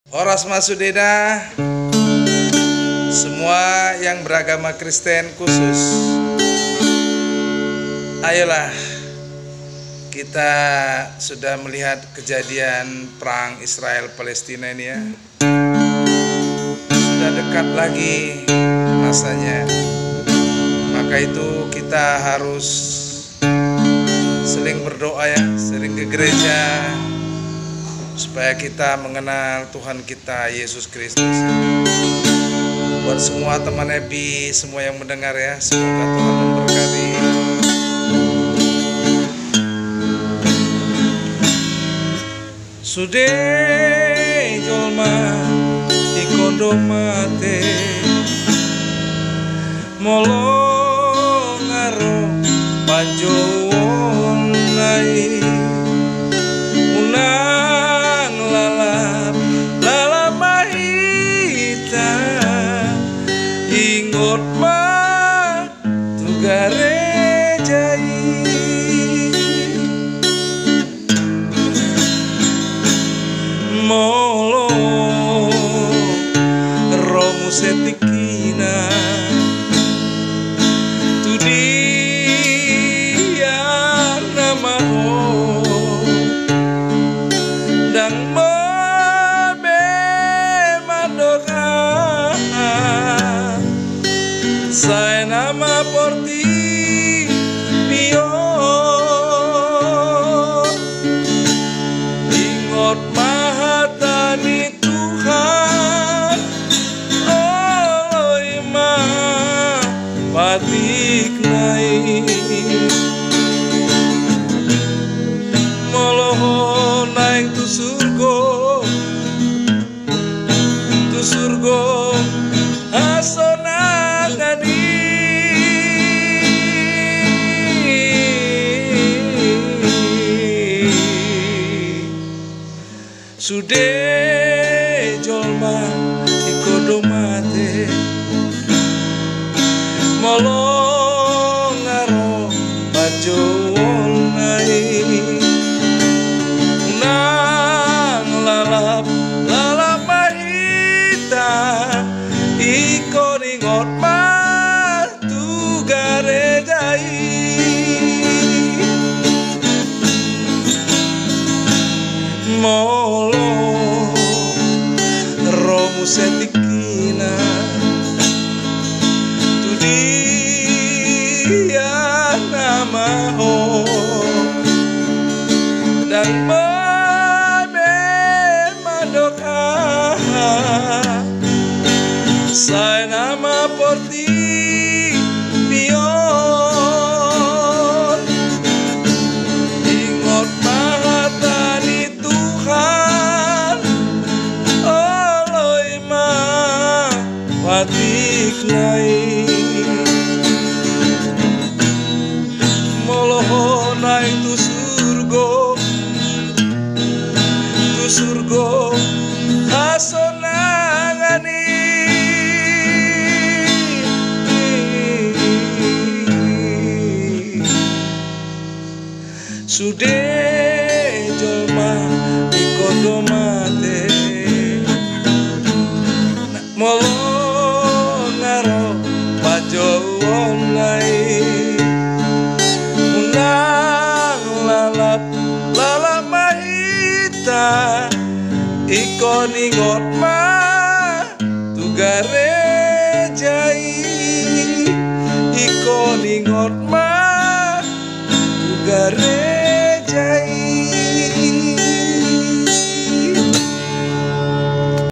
Oras Masudena, semua yang beragama Kristen khusus, ayolah kita sudah melihat kejadian perang Israel Palestina ini ya. Sudah dekat lagi masanya. Maka itu kita harus sering berdoa ya, sering ke gereja, supaya kita mengenal Tuhan kita Yesus Kristus. Buat semua teman Ebi, semua yang mendengar ya, semoga Tuhan memberkati. Sude jolma ikondo mate molong ngaro panjowon nai unang lalap mahita ingot ma tugare jai molo romu setikina tudia namaho dang mobe madoka saya nama porti bio ingot mahatani Tuhan oloima patik nai moloho naing tu surgo asonangani sude jolma ikodo mate molong ngaro pajowon nai nang lalap mahita iko ningot ma tugare jai molo romu setikina tudia namaho dan mabe madoka saya nama porti pion ingot mahatani Tuhan oloima patik nai moloho naik tu surgo asonangani sude jolma ikondo mate molong ngaro pajowon nai unang lalap mahita iko ningot ma tugare jai iko ningot ma tugare